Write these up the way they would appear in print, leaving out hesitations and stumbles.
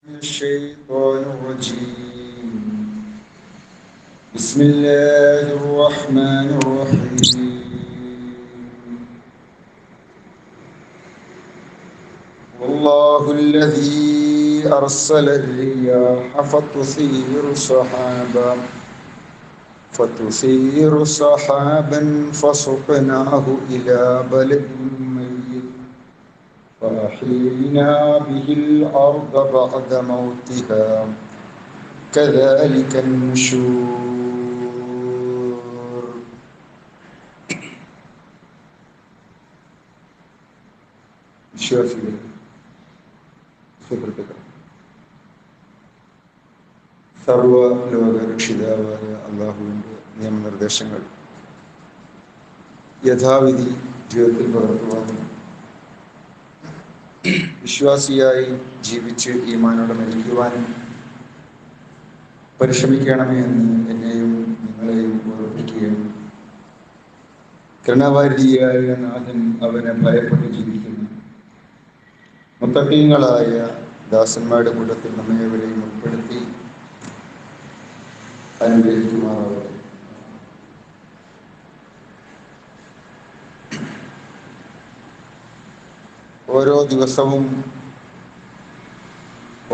الشيطان الرجيم. بسم الله الرحمن الرحيم. والله الذي أرسل الرياح فتثير سحابا فسقناه إلى بلد ميت فأحيينا به الأرض بعد موتها كذلك النشور. വിശ്വാസികൾ, സുഹൃത്തുക്കൾ, സർവലോക രക്ഷിതാവായ അള്ളാഹുവിൻ്റെ നിയമനിർദ്ദേശങ്ങൾ യഥാവിധി ജീവിതത്തിൽ പകർത്തുവാനും വിശ്വാസിയായി ജീവിച്ച് ഈമാനോടെ മരിക്കുവാനും പരിശ്രമിക്കണമേ എന്ന് എന്നെയും നിങ്ങളെയും ഓർമ്മിപ്പിക്കുകയും കരുണാവാരിധിയായ നാഥൻ അവനെ ഭയപ്പെട്ട് ജീവിക്കുന്നു മുത്തഖീങ്ങളായ ദാസന്മാരുടെ കൂട്ടത്തിൽ നമ്മെവരെയും ഉൾപ്പെടുത്തി അനുഗ്രഹിക്കുമാറാവട്ടെ. ഓരോ ദിവസവും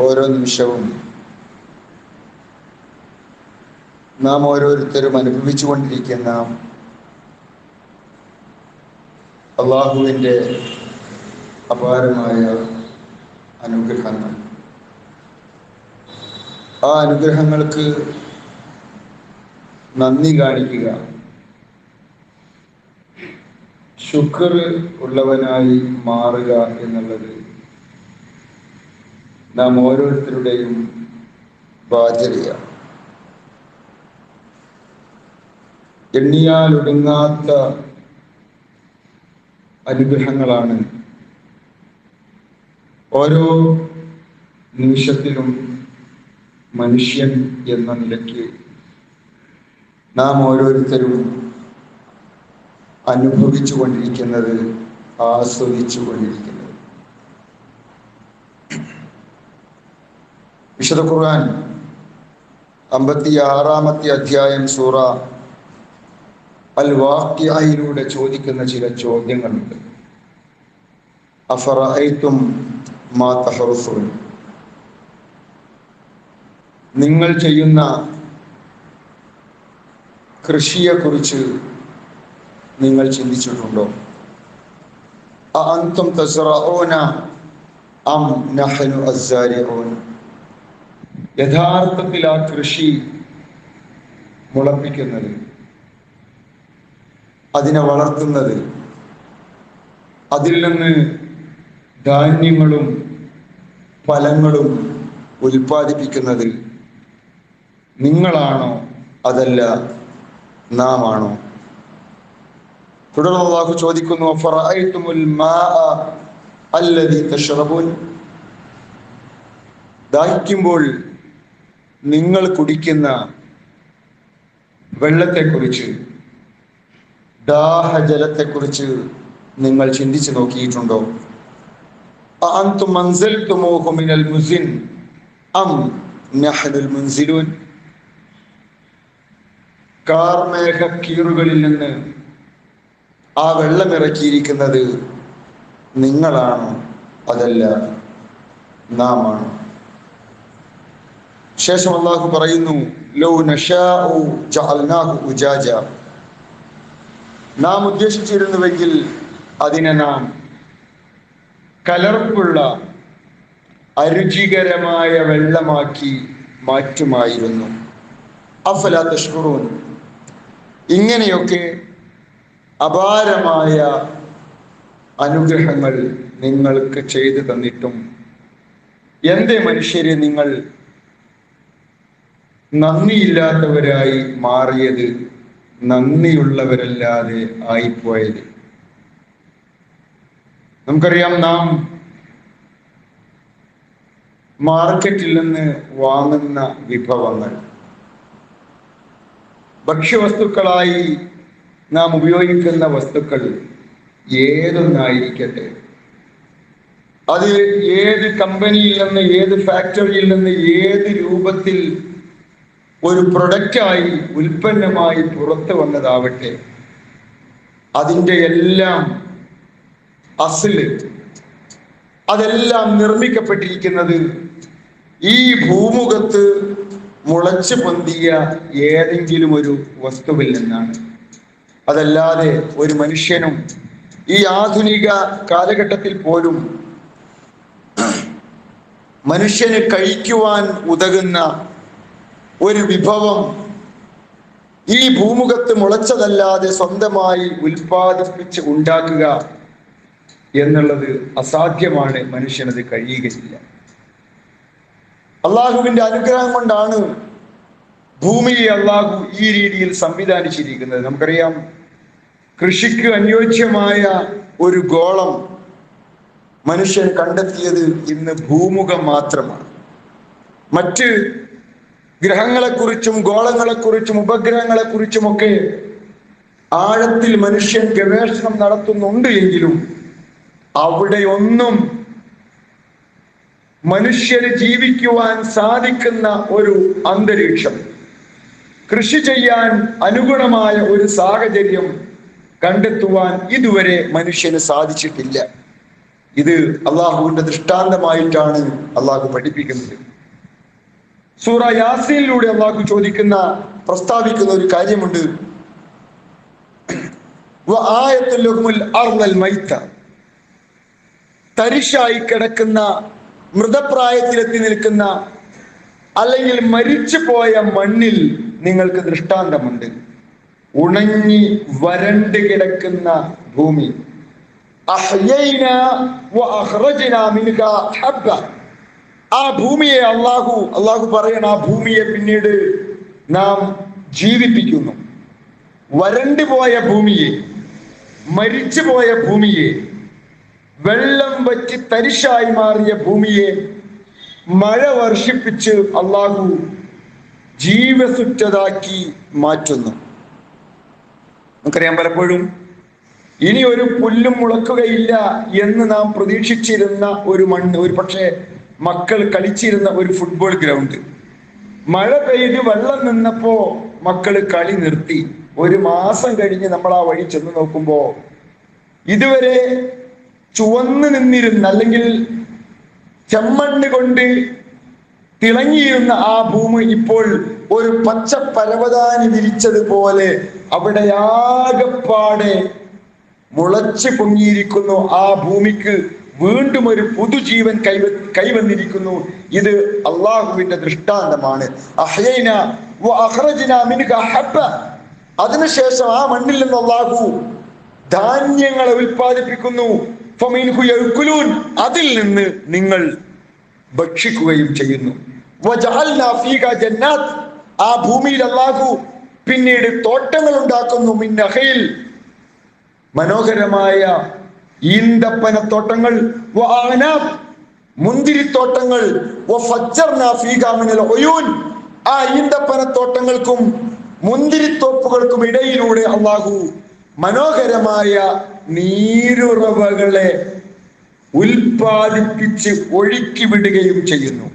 ഓരോ നിമിഷവും നാം ഓരോരുത്തരും അനുഭവിച്ചു കൊണ്ടിരിക്കുന്ന അള്ളാഹുവിൻ്റെ അപാരമായ അനുഗ്രഹങ്ങൾ, ആ അനുഗ്രഹങ്ങൾക്ക് നന്ദി കാണിക്കുക, ശുക്ർ ഉള്ളവനായി മാറുക എന്നുള്ളത് നാം ഓരോരുത്തരുടെയും ബാധ്യതയാണ്. എണ്ണിയാലൊടുങ്ങാത്ത അനുഗ്രഹങ്ങളാണ് ഓരോ നിമിഷത്തിലും മനുഷ്യൻ എന്ന നിലയ്ക്ക് നാം ഓരോരുത്തരും അനുഭവിച്ചു കൊണ്ടിരിക്കുന്നത്, ആസ്വദിച്ചു കൊണ്ടിരിക്കുന്നത്. വിശുദ്ധ ഖുർആൻ 56-ാമത്തെ അധ്യായം സൂറ അൽ വാഖിഅയിലൂടെ ചോദിക്കുന്ന ചില ചോദ്യങ്ങളുണ്ട്. അഫറഅയ്തും മാ തഹറുസൂൻ, നിങ്ങൾ ചെയ്യുന്ന കൃഷിയെക്കുറിച്ച് നിങ്ങൾ ചിന്തിച്ചിട്ടുണ്ടോ? അഅൻതും തസ്റഊന അം നഹ്നു അസ്സാരിഊൻ, യഥാർത്ഥത്തിൽ ആ കൃഷി മുളപ്പിക്കുന്നത്, അതിനെ വളർത്തുന്നത്, അതിൽ നിന്ന് ധാന്യങ്ങളും ഫലങ്ങളും ഉൽപ്പാദിപ്പിക്കുന്നത് നിങ്ങളാണോ അതല്ല നാം ആണോ? തുടർന്ന് അല്ലാഹു ചോദിക്കുന്നു, ഫറഅയ്തുമുൽ മാഅ അല്ലദീ തശ്റബൂൻ, ദാഹിക്കുമ്പോൾ നിങ്ങൾ കുടിക്കുന്ന വെള്ളത്തെക്കുറിച്ച്, ദാഹജലത്തെക്കുറിച്ച് നിങ്ങൾ ചിന്തിച്ചു നോക്കിയിട്ടുണ്ടോ? അഅൻതും അൻസൽതുമൂഹു മിനൽ മുസ്ൻ അം നഹ്നുൽ മുൻസിലൂൻ, കാർമേഘ കീറുകളിൽ നിന്ന് ആ വെള്ളം ഇറക്കിയിരിക്കുന്നത് നിങ്ങളാണോ അതല്ല നാം ആണോ? ശേഷം അല്ലാഹു പറയുന്നു, ലൗ നശാഉ ജഅൽനാഹു ഉജാജ, നാം ഉദ്ദേശിച്ചിരുന്നുവെങ്കിൽ അതിനെ നാം കലർപ്പുള്ള അരുചികരമായ വെള്ളമാക്കി മാറ്റുമായിരുന്നു. അഫലാ തഷ്കുറൂൻ, ഇങ്ങനെയൊക്കെ അപാരമായ അനുഗ്രഹങ്ങൾ നിങ്ങൾക്ക് ചെയ്തു തന്നിട്ടും എന്തേ മനുഷ്യരെ നിങ്ങൾ നന്ദിയില്ലാത്തവരായി മാറിയത്, നന്ദിയുള്ളവരല്ലാതെ ആയിപ്പോയത്? നമുക്കറിയാം, നാം മാർക്കറ്റിൽ നിന്ന് വാങ്ങുന്ന വിഭവങ്ങൾ, ഭക്ഷ്യവസ്തുക്കളായി നാം ഉപയോഗിക്കുന്ന വസ്തുക്കൾ ഏതൊന്നായിരിക്കട്ടെ, അത് ഏത് കമ്പനിയിൽ നിന്ന്, ഏത് ഫാക്ടറിയിൽ നിന്ന്, ഏത് രൂപത്തിൽ ഒരു പ്രൊഡക്റ്റായി, ഉൽപ്പന്നമായി പുറത്തു വന്നതാവട്ടെ, അതിൻ്റെ എല്ലാം അസല്, അതെല്ലാം നിർമ്മിക്കപ്പെട്ടിരിക്കുന്നത് ഈ ഭൂമുഖത്ത് മുളച്ചു പൊന്തിയ ഏതെങ്കിലും ഒരു വസ്തുവിൽ നിന്നാണ്. അതല്ലാതെ ഒരു മനുഷ്യനും ഈ ആധുനിക കാലഘട്ടത്തിൽ പോലും മനുഷ്യന് കഴിക്കുവാൻ ഉതകുന്ന ഒരു വിഭവം ഈ ഭൂമുഖത്ത് മുളച്ചതല്ലാതെ സ്വന്തമായി ഉൽപ്പാദിപ്പിച്ച് ഉണ്ടാക്കുക എന്നുള്ളത് അസാധ്യമാണ്. മനുഷ്യനത് കഴിയുകയില്ല. അള്ളാഹുവിന്റെ അനുഗ്രഹം കൊണ്ടാണ് ഭൂമിയെ അള്ളാഹു ഈ രീതിയിൽ സംവിധാനിച്ചിരിക്കുന്നത്. നമുക്കറിയാം, കൃഷിക്ക് അനുയോജ്യമായ ഒരു ഗോളം മനുഷ്യൻ കണ്ടെത്തിയത് ഇന്ന് ഭൂമുഖം മാത്രമാണ്. മറ്റ് ഗ്രഹങ്ങളെക്കുറിച്ചും ഗോളങ്ങളെക്കുറിച്ചും ഉപഗ്രഹങ്ങളെക്കുറിച്ചുമൊക്കെ ആഴത്തിൽ മനുഷ്യൻ ഗവേഷണം നടത്തുന്നുണ്ട് എങ്കിലും അവിടെയൊന്നും മനുഷ്യന് ജീവിക്കുവാൻ സാധിക്കുന്ന ഒരു അന്തരീക്ഷം, കൃഷി ചെയ്യാൻ അനുഗുണമായ ഒരു സാഹചര്യം കണ്ടെത്തുവാൻ ഇതുവരെ മനുഷ്യന് സാധിച്ചിട്ടില്ല. ഇത് അള്ളാഹുവിന്റെ ദൃഷ്ടാന്തമായിട്ടാണ് അള്ളാഹു പഠിപ്പിക്കുന്നത്. സൂറ യാസീനിലൂടെ അള്ളാഹു പ്രസ്താവിക്കുന്ന ഒരു കാര്യമുണ്ട്. തരിശായി കിടക്കുന്ന, മൃതപ്രായത്തിലെത്തി നിൽക്കുന്ന, അല്ലെങ്കിൽ മരിച്ചു പോയ മണ്ണിൽ നിങ്ങൾക്ക് ദൃഷ്ടാന്തമുണ്ട്. ഉണങ്ങി വരണ്ട് കിടക്കുന്ന ഭൂമി. ആ ഭൂമിയെ അള്ളാഹു പറയണം, ആ ഭൂമിയെ പിന്നീട് നാം ജീവിപ്പിക്കുന്നു. വരണ്ടു പോയ ഭൂമിയെ, മരിച്ചു പോയ ഭൂമിയെ, വെള്ളം വറ്റി തരിശായി മാറിയ ഭൂമിയെ മഴ വർഷിപ്പിച്ച് അള്ളാഹു ജീവസുറ്റതാക്കി മാറ്റുന്നു. നമുക്കറിയാം, പലപ്പോഴും ഇനി ഒരു പുല്ലും മുളക്കുകയില്ല എന്ന് നാം പ്രതീക്ഷിച്ചിരുന്ന ഒരു മണ്ണ്, ഒരു പക്ഷേ മക്കൾ കളിച്ചിരുന്ന ഒരു ഫുട്ബോൾ ഗ്രൗണ്ട്, മഴ പെയ്ത് വെള്ളം നിന്നപ്പോ മക്കൾ കളി നിർത്തി. ഒരു മാസം കഴിഞ്ഞ് നമ്മൾ ആ വഴി ചെന്ന് നോക്കുമ്പോ ഇതുവരെ ചുവന്നു നിന്നിരുന്ന, അല്ലെങ്കിൽ ചെമ്മണ്ണ് കൊണ്ട് തിളങ്ങിയിരുന്ന ആ ഭൂമി ഇപ്പോൾ ഒരു പച്ച പരവതാനി വിരിച്ചതുപോലെ അവിടെ ആകെപ്പാടെ മുളച്ചു പൊങ്ങിയിരിക്കുന്നു. ആ ഭൂമിക്ക് വീണ്ടും ഒരു പുതുജീവൻ കൈവന്നിരിക്കുന്നു. ഇത് അള്ളാഹുവിന്റെ ദൃഷ്ടാന്തമാണ്. അതിനുശേഷം ആ മണ്ണിൽ നിന്ന് അള്ളാഹു ധാന്യങ്ങളെ ഉൽപ്പാദിപ്പിക്കുന്നു. അതിൽ നിന്ന് നിങ്ങൾ ഭക്ഷിക്കുകയും ചെയ്യുന്നു. ആ ഭൂമിയിൽ അള്ളാഹു പിന്നീട് തോട്ടങ്ങൾ ഉണ്ടാക്കുന്നു. മിന്നഹയിൽ, മനോഹരമായ ഈന്തപ്പനത്തോട്ടങ്ങൾ, മുന്തിരിത്തോട്ടങ്ങൾ, ആ ഈന്തപ്പനത്തോട്ടങ്ങൾക്കും മുന്തിരിത്തോപ്പുകൾക്കും ഇടയിലൂടെ അള്ളാഹു മനോഹരമായ നീരുറവകളെ ഉൽപ്പാദിപ്പിച്ച് ഒഴുക്കി വിടുകയും ചെയ്യുന്നു.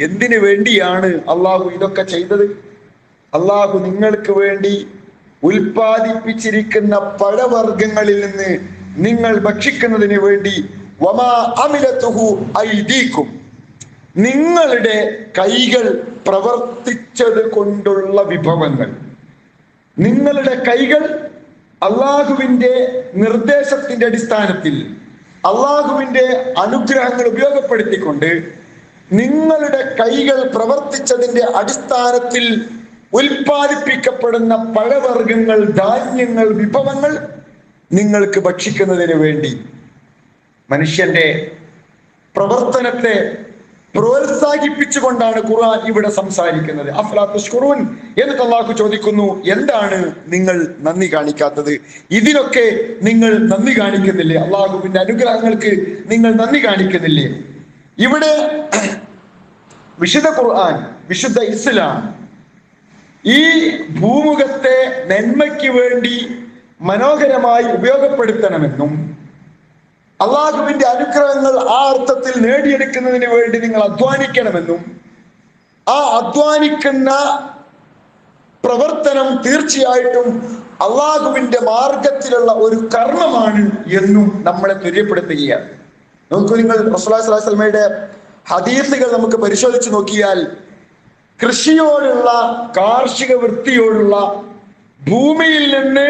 എന്തിനു വേണ്ടിയാണ് അള്ളാഹു ഇതൊക്കെ ചെയ്തത്? അള്ളാഹു നിങ്ങൾക്ക് വേണ്ടി ഉൽപ്പാദിപ്പിച്ചിരിക്കുന്ന പഴവർഗ്ഗങ്ങളിൽ നിന്ന് നിങ്ങൾ ഭക്ഷിക്കുന്നതിന് വേണ്ടി നിങ്ങളുടെ കൈകൾ പ്രവർത്തിച്ചത് കൊണ്ടുള്ള വിഭവങ്ങൾ, നിങ്ങളുടെ കൈകൾ അള്ളാഹുവിന്റെ നിർദ്ദേശത്തിന്റെ അടിസ്ഥാനത്തിൽ, അള്ളാഹുവിന്റെ അനുഗ്രഹങ്ങൾ ഉപയോഗപ്പെടുത്തിക്കൊണ്ട് നിങ്ങളുടെ കൈകൾ പ്രവർത്തിച്ചതിന്റെ അടിസ്ഥാനത്തിൽ ഉൽപ്പാദിപ്പിക്കപ്പെടുന്ന പഴവർഗ്ഗങ്ങൾ, ധാന്യങ്ങൾ, വിഭവങ്ങൾ നിങ്ങൾക്ക് ഭക്ഷിക്കുന്നതിന് വേണ്ടി മനുഷ്യന്റെ പ്രവർത്തനത്തെ പ്രോത്സാഹിപ്പിച്ചുകൊണ്ടാണ് ഖുർആൻ ഇവിടെ സംസാരിക്കുന്നത്. അഫ്ലാ തശ്കുറൂൻ. എന്നിട്ട് അല്ലാഹു ചോദിക്കുന്നു, എന്താണ് നിങ്ങൾ നന്ദി കാണിക്കാത്തത്? ഇതിനൊക്കെ നിങ്ങൾ നന്ദി കാണിക്കുന്നില്ലേ? അള്ളാഹുവിന്റെ അനുഗ്രഹങ്ങൾക്ക് നിങ്ങൾ നന്ദി കാണിക്കുന്നില്ലേ? ഇവിടെ വിശുദ്ധ ഖുർആൻ, വിശുദ്ധ ഇസ്ലാം ഈ ഭൂമുഖത്തെ നന്മയ്ക്ക് വേണ്ടി മനോഹരമായി ഉപയോഗപ്പെടുത്തണമെന്നും അള്ളാഹുവിന്റെ അനുഗ്രഹങ്ങൾ ആ അർത്ഥത്തിൽ നേടിയെടുക്കുന്നതിന് വേണ്ടി നിങ്ങൾ അധ്വാനിക്കണമെന്നും ആ അധ്വാനിക്കുന്ന പ്രവർത്തനം തീർച്ചയായിട്ടും അള്ളാഹുവിന്റെ മാർഗത്തിലുള്ള ഒരു കർമ്മമാണ് എന്നും നമ്മളെ തുര്യപ്പെടുത്തുകയാണ്. നിങ്ങൾ റസൂലുള്ളാഹി സ്വല്ലല്ലാഹു അലൈഹി വസല്ലമയുടെ ഹദീസുകൾ നമുക്ക് പരിശോധിച്ച് നോക്കിയാൽ കൃഷിയോടുള്ള, കാർഷിക വൃത്തിയോടുള്ള, ഭൂമിയിൽ നിന്ന്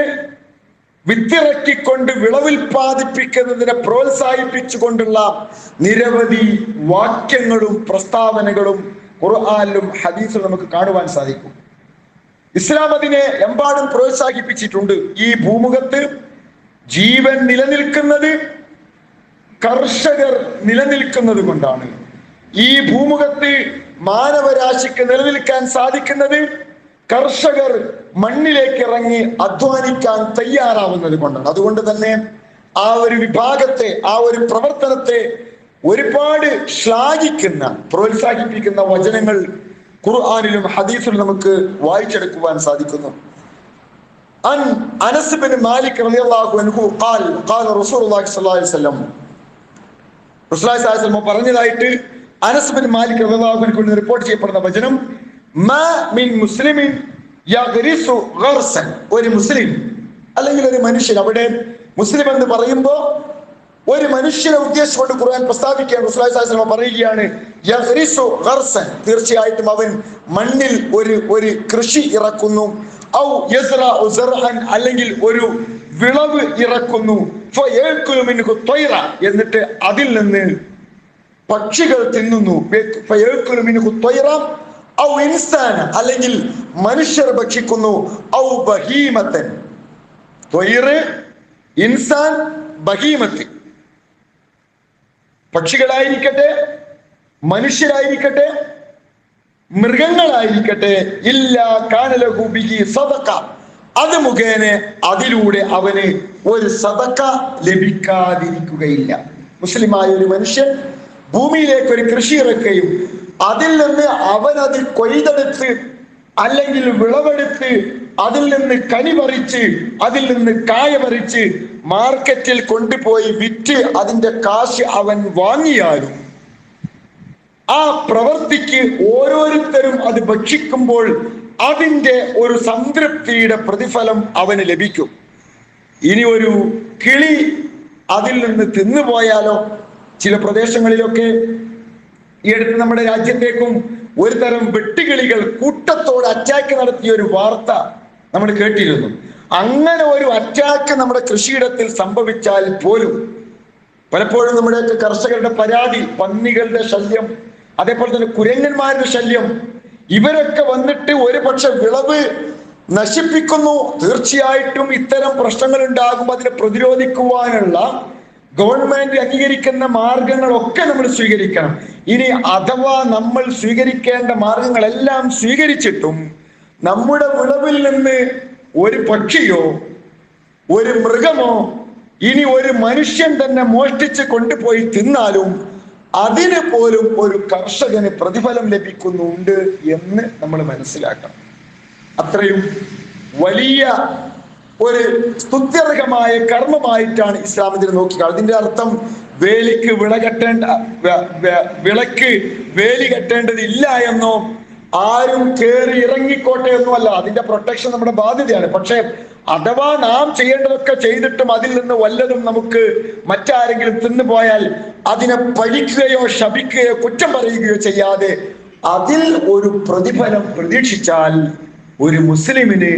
വിത്തിറക്കിക്കൊണ്ട് വിളവുൽപാദിപ്പിക്കുന്നതിനെ പ്രോത്സാഹിപ്പിച്ചുകൊണ്ടുള്ള നിരവധി വാക്യങ്ങളും പ്രസ്താവനകളും ഖുർആനിലും ഹദീസിലും നമുക്ക് കാണുവാൻ സാധിക്കും. ഇസ്ലാം അതിനെ എമ്പാടും പ്രോത്സാഹിപ്പിച്ചിട്ടുണ്ട്. ഈ ഭൂമുഖത്ത് ജീവൻ നിലനിൽക്കുന്നത് കർഷകർ നിലനിൽക്കുന്നത് കൊണ്ടാണ്. ഈ ഭൂമുഖത്ത് മാനവരാശിക്ക് നിലനിൽക്കാൻ സാധിക്കുന്നത് കർഷകർ മണ്ണിലേക്ക് ഇറങ്ങി അധ്വാനിക്കാൻ തയ്യാറാവുന്നത് കൊണ്ടാണ്. അതുകൊണ്ട് തന്നെ ആ ഒരു വിഭാഗത്തെ, ആ ഒരു പ്രവർത്തനത്തെ ഒരുപാട് ശ്ലാഘിക്കുന്ന, പ്രോത്സാഹിപ്പിക്കുന്ന വചനങ്ങൾ ഖുർആനിലും ഹദീസിലും നമുക്ക് വായിച്ചെടുക്കുവാൻ സാധിക്കുന്നു. അനസ് ബിൻ മാലിക് റളിയല്ലാഹു അൻഹു ഖാല റസൂലുള്ളാഹി സ്വല്ലല്ലാഹു അലൈഹി വസല്ലം, റസൂലുള്ളാഹി സ്വല്ലല്ലാഹു അലൈഹി വസല്ലം പറഞ്ഞതായിട്ട് അനസ് ബിൻ മാലിക് റളിയല്ലാഹു അൻഹു റിപ്പോർട്ട് ചെയ്യപ്പെടുന്ന വചനം, മാ മിൻ മുസ്ലിമിൻ യഗ്രിസു ഗർസൻ, ഒരു മുസ്ലിം അല്ലെങ്കിൽ ഒരു മനുഷ്യൻ, അവിടെ മുസ്ലിം എന്ന് പറയുമ്പോൾ ഒരു മനുഷ്യനെ ഉദ്ദേശിച്ചുകൊണ്ട് ഖുർആൻ പ്രസ്താവിക്കുകയാണ്. റസൂലുള്ളാഹി സ്വല്ലല്ലാഹു അലൈഹി വസല്ലം പറയുകയാണ്, യഗ്രിസു ഗർസൻ, തീർച്ചയായിട്ടും അവൻ മണ്ണിൽ ഒരു കൃഷി ഇറക്കുന്നു, ഔ യസ്റഉ സർഅൻ, അല്ലെങ്കിൽ ഒരു വിളവ് ഇറക്കുന്നു, ഫയഅകുലു മിൻഹു ത്വയ്റ, എന്നിട്ട് അതിൽ നിന്ന് പക്ഷികൾ തിന്നുന്നു, ഫയഅകുലു മിൻഹു ത്വയ്റ ഔ ഇൻസാന, അല്ലെങ്കിൽ മനുഷ്യർ ഭക്ഷിക്കുന്നു, ഔ ബഹീമത്തൻ, ത്വയ്ർ, ഇൻസാൻ, ബഹീമത്ത്, പക്ഷികളായിരിക്കട്ടെ, മനുഷ്യരായിരിക്കട്ടെ, മൃഗങ്ങളായിരിക്കട്ടെ, ഇല്ലാ കാന ലഹു ബിഹി സദഖ, അത് മുഖേന അതിലൂടെ അവന് ഒരു സദഖ ലഭിക്കാതിരിക്കുകയില്ല. മുസ്ലിമായ ഒരു മനുഷ്യൻ ഭൂമിയിലേക്ക് ഒരു കൃഷി ഇറക്കുകയും അതിൽ നിന്ന് അവൻ അത് കൊയ്തെടുത്ത് അല്ലെങ്കിൽ വിളവെടുത്ത് അതിൽ നിന്ന് കനി പറിച്ച് അതിൽ നിന്ന് കായ പറിച്ച് മാർക്കറ്റിൽ കൊണ്ടുപോയി വിറ്റ് അതിന്റെ കാശ് അവൻ വാങ്ങിയാലും ആ പ്രവൃത്തിക്ക് ഓരോരുത്തരും അത് ഭക്ഷിക്കുമ്പോൾ അതിന്റെ ഒരു സംതൃപ്തിയുടെ പ്രതിഫലം അവന് ലഭിക്കും. ഇനി ഒരു കിളി അതിൽ നിന്ന് തിന്നുപോയാലോ? ചില പ്രദേശങ്ങളിലൊക്കെ ഈ അടുത്ത് നമ്മുടെ രാജ്യത്തേക്കും ഒരു തരം വെട്ടുകിളികൾ കൂട്ടത്തോടെ അറ്റാക്ക് നടത്തിയ ഒരു വാർത്ത നമ്മൾ കേട്ടിരുന്നു. അങ്ങനെ ഒരു അറ്റാക്ക് നമ്മുടെ കൃഷിയിടത്തിൽ സംഭവിച്ചാൽ പോലും പലപ്പോഴും നമ്മുടെയൊക്കെ കർഷകരുടെ പരാതി, പന്നികളുടെ ശല്യം, അതേപോലെ തന്നെ കുരങ്ങന്മാരുടെ ശല്യം, ഇവരൊക്കെ വന്നിട്ട് ഒരു പക്ഷെ വിളവ് നശിപ്പിക്കുന്നു. തീർച്ചയായിട്ടും ഇത്തരം പ്രശ്നങ്ങൾ ഉണ്ടാകുമ്പോൾ അതിനെ പ്രതിരോധിക്കുവാനുള്ള ഗവൺമെന്റ് അംഗീകരിക്കുന്ന മാർഗങ്ങളൊക്കെ നമ്മൾ സ്വീകരിക്കണം. ഇനി അഥവാ നമ്മൾ സ്വീകരിക്കേണ്ട മാർഗങ്ങളെല്ലാം സ്വീകരിച്ചിട്ടും നമ്മുടെ വിളവിൽ നിന്ന് ഒരു പക്ഷിയോ ഒരു മൃഗമോ ഇനി ഒരു മനുഷ്യൻ തന്നെ മോഷ്ടിച്ച് കൊണ്ടുപോയി തിന്നാലും അതിന് പോലും ഒരു കർഷകന് പ്രതിഫലം ലഭിക്കുന്നുണ്ട് എന്ന് നമ്മൾ മനസ്സിലാക്കണം. അത്രയും വലിയ ഒരു സ്തുത്യർഹമായ കർമ്മമായിട്ടാണ് ഇസ്ലാം ഇതിനെ നോക്കിക്കാണുന്നത്. അതിന്റെ അർത്ഥം വേലിക്ക് വിളക്ക് വേലി കെട്ടേണ്ടതില്ല എന്നോ ആരും കയറി ഇറങ്ങിക്കോട്ടെ ഒന്നുമല്ല. അതിന്റെ പ്രൊട്ടക്ഷൻ നമ്മുടെ ബാധ്യതയാണ്. പക്ഷെ അഥവാ നാം ചെയ്യേണ്ടതൊക്കെ ചെയ്തിട്ടും അതിൽ നിന്ന് വല്ലതും നമുക്ക് മറ്റാരെങ്കിലും തിന്നുപോയാൽ അതിനെ പഴിക്കുകയോ ശപിക്കുകയോ കുറ്റം പറയുകയോ ചെയ്യാതെ അതിൽ ഒരു പ്രതിഫലം പ്രതീക്ഷിച്ചാൽ ഒരു മുസ്ലിമിന്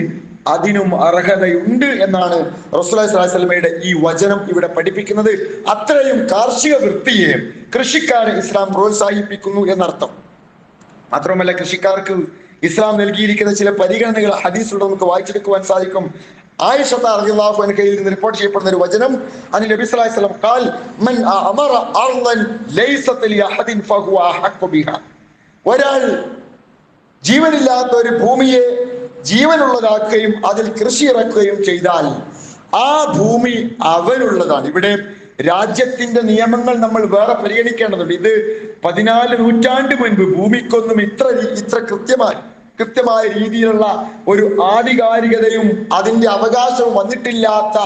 അതിനും അർഹതയുണ്ട് എന്നാണ് റസൂലുള്ളാഹി സ്വല്ലല്ലാഹു അലൈഹി വസല്ലമയുടെ ഈ വചനം ഇവിടെ പഠിപ്പിക്കുന്നത്. അത്രയും കാർഷിക വൃത്തിയെ കൃഷിക്കാരെ ഇസ്ലാം പ്രോത്സാഹിപ്പിക്കുന്നു എന്നർത്ഥം. മാത്രമല്ല, കൃഷിക്കാർക്ക് ഇസ്ലാം നൽകിയിരിക്കുന്ന ചില പരിഗണനകൾ ഹദീസിലൂടെ നമുക്ക് വായിച്ചെടുക്കുവാൻ സാധിക്കും. ആയിഷ റളിയല്ലാഹു അൻഹയിൽ നിന്ന് റിപ്പോർട്ട് ചെയ്യപ്പെടുന്ന ഒരു വചനം, അനി നബി സ്വല്ലല്ലാഹു അലൈഹി വസല്ലം ഖാൽ മൻ അമറ അർളൻ ലൈസത ലി അഹദിൻ ഫഹുവ അഹഖു ബിഹാ, ഒരാൾ ജീവനില്ലാത്ത ഒരു ഭൂമിയെ ജീവനുള്ളതാക്കുകയും അതിൽ കൃഷി ഇറക്കുകയും ചെയ്താൽ ആ ഭൂമി അവനുള്ളതാണ്. ഇവിടെ രാജ്യത്തിന്റെ നിയമങ്ങൾ നമ്മൾ വേറെ പരിഗണിക്കേണ്ടതുണ്ട്. ഇത് 14 നൂറ്റാണ്ട് മുൻപ് ഭൂമിക്കൊന്നും ഇത്ര കൃത്യമായ രീതിയിലുള്ള ഒരു ആധികാരികതയും അതിന്റെ അവകാശവും വന്നിട്ടില്ലാത്ത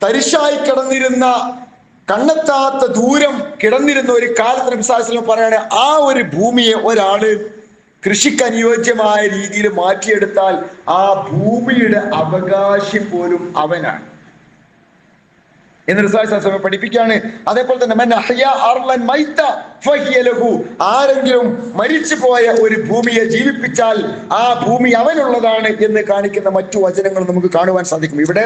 തരിശായി കിടന്നിരുന്ന കണ്ണെത്താത്ത ദൂരം കിടന്നിരുന്ന ഒരു കാലത്ത് നബി സല്ലല്ലാഹു അലൈഹി വസല്ലം പറയാണ്, ആ ഒരു ഭൂമിയെ ഒരാള് കൃഷിക്ക് അനുയോജ്യമായ രീതിയിൽ മാറ്റിയെടുത്താൽ ആ ഭൂമിയുടെ അവകാശി പോലും അവനാണ് എന്ന് റസൂലുള്ളാഹി സ്വല്ലല്ലാഹു അലൈഹി വസല്ലം പഠിപ്പിക്കുകയാണ്. അതേപോലെ തന്നെ മൻ അഹ്യാ അർളൻ മൈത ഫഹിയ ലഹു, ആരെങ്കിലും മരിച്ചു പോയ ഒരു ഭൂമിയെ ജീവിപ്പിച്ചാൽ ആ ഭൂമി അവനുള്ളതാണ് എന്ന് കാണിക്കുന്ന മറ്റു വചനങ്ങൾ നമുക്ക് കാണുവാൻ സാധിക്കും. ഇവിടെ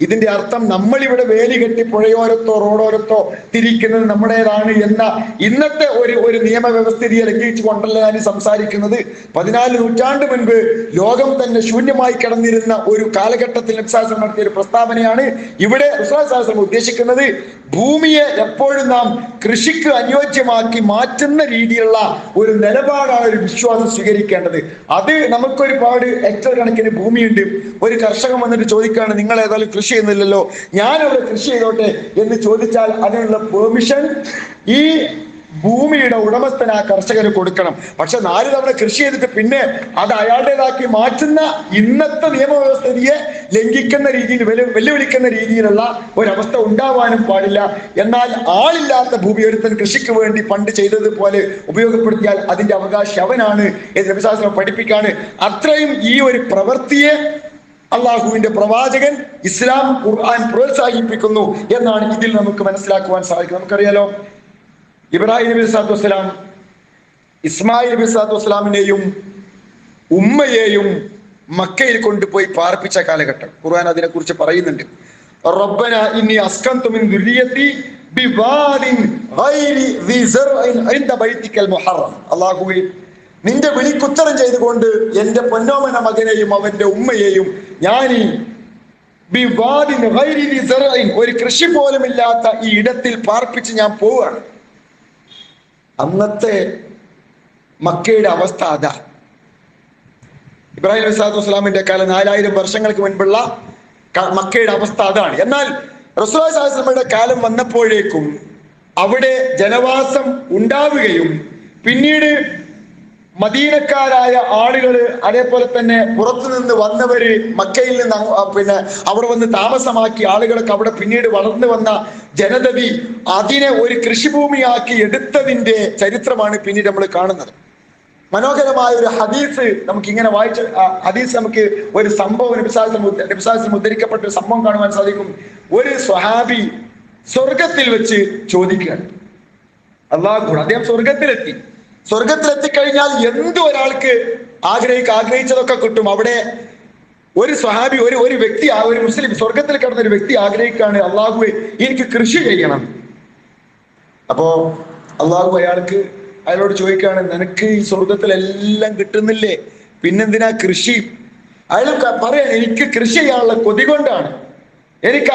ഇതിന്റെ അർത്ഥം നമ്മളിവിടെ വേലി കെട്ടി പുഴയോരത്തോ റോഡോരത്തോ തിരിക്കുന്നത് നമ്മുടേതാണ് എന്ന ഇന്നത്തെ ഒരു നിയമവ്യവസ്ഥിതിയെ ലംഘിച്ചു കൊണ്ടല്ല ഞാൻ സംസാരിക്കുന്നത്. 14 നൂറ്റാണ്ട് മുൻപ് ലോകം തന്നെ ശൂന്യമായി കിടന്നിരുന്ന ഒരു കാലഘട്ടത്തിൽ നബി സല്ലല്ലാഹു അലൈഹി വസല്ലം നടത്തിയ ഒരു പ്രസ്താവനയാണ്. ഇവിടെ റസൂലുള്ളാഹി സ്വല്ലല്ലാഹു അലൈഹി വസല്ലം ഉദ്ദേശിക്കുന്നത് ഭൂമിയെ എപ്പോഴും നാം കൃഷിക്ക് അനുയോജ്യമാക്കി മാറ്റുന്ന രീതിയിലുള്ള ഒരു നിലപാടാണ് ഒരു വിശ്വാസം സ്വീകരിക്കേണ്ടത്. അത് നമുക്കൊരുപാട് ഹെക്ടർ കണക്കിന് ഭൂമിയുണ്ട്. ഒരു കർഷകൻ വന്നിട്ട് ചോദിക്കുകയാണ്, നിങ്ങൾ ഏതായാലും കൃഷി ചെയ്യുന്നില്ലല്ലോ, ഞാനവിടെ കൃഷി ചെയ്തോട്ടെ എന്ന് ചോദിച്ചാൽ അതിനുള്ള പെർമിഷൻ ഈ ഭൂമിയുടെ ഉടമസ്ഥൻ ആ കർഷകന് കൊടുക്കണം. പക്ഷെ 4 തവണ കൃഷി ചെയ്തിട്ട് പിന്നെ അത് അയാളുടേതാക്കി മാറ്റുന്ന ഇന്നത്തെ നിയമവ്യവസ്ഥയെ ലംഘിക്കുന്ന രീതിയിൽ വെല്ലുവിളിക്കുന്ന രീതിയിലുള്ള ഒരവസ്ഥ ഉണ്ടാവാനും പാടില്ല. എന്നാൽ ആളില്ലാത്ത ഭൂമി ഒരുത്തൻ കൃഷിക്ക് വേണ്ടി പണ്ട് ചെയ്തതുപോലെ ഉപയോഗപ്പെടുത്തിയാൽ അതിന്റെ അവകാശി അവനാണ് എന്ന് നബി സല്ലല്ലാഹു അലൈഹി വസല്ലം പഠിപ്പിക്കാണ്. അത്രയും ഈ ഒരു പ്രവൃത്തിയെ അള്ളാഹുവിന്റെ പ്രവാചകൻ ഇസ്ലാം ഖുർആൻ പ്രോത്സാഹിപ്പിക്കുന്നു എന്നാണ് ഇതിൽ നമുക്ക് മനസ്സിലാക്കുവാൻ സാധിക്കുന്നത്. നമുക്കറിയാലോ, ഇബ്രാഹിം നബി സ്വല്ലല്ലാഹു അലൈഹി വസല്ലം ഇസ്മായിൽ നബി സ്വല്ലല്ലാഹു അലൈഹി വസല്ലമിനെയും ഉമ്മയെയും മക്കയിൽ കൊണ്ടുപോയി പാർപ്പിച്ച കാലഘട്ടം ഖുർആൻ അതിനെ കുറിച്ച് പറയുന്നുണ്ട്. റബ്ബന ഇന്നി അസ്കൻതു മിൻ ദുർരിയതി ബിവാദിൻ ഗൈരി ദി സർഇൻ ഇൻദ ബൈതിക്കൽ മുഹറം. അല്ലാഹുവേ, നിന്റെ വിളിക്കുത്തരം ചെയ്തുകൊണ്ട് എന്റെ പൊന്നോമന മകനെയും അവന്റെ ഉമ്മയെയും ഞാൻ ബിവാദിൻ ഗൈരി ദി സർഇൻ, ഒരു കൃഷി പോലും ഇല്ലാത്ത ഈ ഇടത്തിൽ പാർപ്പിച്ച് ഞാൻ പോവുകയാണ്. അന്നത്തെ മക്കയുടെ അവസ്ഥ അതാ. ഇബ്രാഹിം നബി സ്വല്ലല്ലാഹു അലൈഹി വസല്ലമിന്റെ കാലം 4000 വർഷങ്ങൾക്ക് മുൻപുള്ള മക്കയുടെ അവസ്ഥ അതാണ്. എന്നാൽ റസൂലുള്ളാഹി സ്വല്ലല്ലാഹു അലൈഹി വസല്ലമയുടെ കാലം വന്നപ്പോഴേക്കും അവിടെ ജനവാസം ഉണ്ടാവുകയും പിന്നീട് മദീനക്കാരായ ആളുകള്, അതേപോലെ തന്നെ പുറത്തു നിന്ന് വന്നവര്, മക്കയിൽ നിന്ന് പിന്നെ അവിടെ വന്ന് താമസമാക്കി ആളുകളൊക്കെ അവിടെ പിന്നീട് വളർന്നു വന്ന ജനതവി അതിനെ ഒരു കൃഷിഭൂമിയാക്കി എടുത്തതിന്റെ ചരിത്രമാണ് പിന്നീട് നമ്മൾ കാണുന്നത്. മനോഹരമായ ഒരു ഹദീസ് നമുക്ക് ഇങ്ങനെ വായിച്ച ഹദീസ് നമുക്ക് ഒരു സംഭവം നബി സല്ലല്ലാഹു അലൈഹി വസല്ലം ഉദ്ധരിക്കപ്പെട്ട ഒരു സംഭവം കാണുവാൻ സാധിക്കും. ഒരു സ്വഹാബി സ്വർഗത്തിൽ വെച്ച് ചോദിക്കുകയാണ്, അദ്ദേഹം സ്വർഗത്തിലെത്തിക്കഴിഞ്ഞാൽ എന്ത് ഒരാൾക്ക് ആഗ്രഹിച്ചതൊക്കെ കിട്ടും. അവിടെ ഒരു സ്വഹാബി, ഒരു വ്യക്തി, ഒരു മുസ്ലിം സ്വർഗത്തിൽ കിടന്ന ഒരു വ്യക്തി ആഗ്രഹിക്കുകയാണ്, അള്ളാഹുവേ എനിക്ക് കൃഷി ചെയ്യണം. അപ്പോ അള്ളാഹു അയാളോട് ചോദിക്കുകയാണ്, നിനക്ക് ഈ സ്വർഗത്തിലെല്ലാം കിട്ടുന്നില്ലേ, പിന്നെന്തിനാ കൃഷി? അയാൾ പറയാണ്, എനിക്ക് കൃഷി ചെയ്യാനുള്ള കൊതി കൊണ്ടാണ്. എനിക്ക്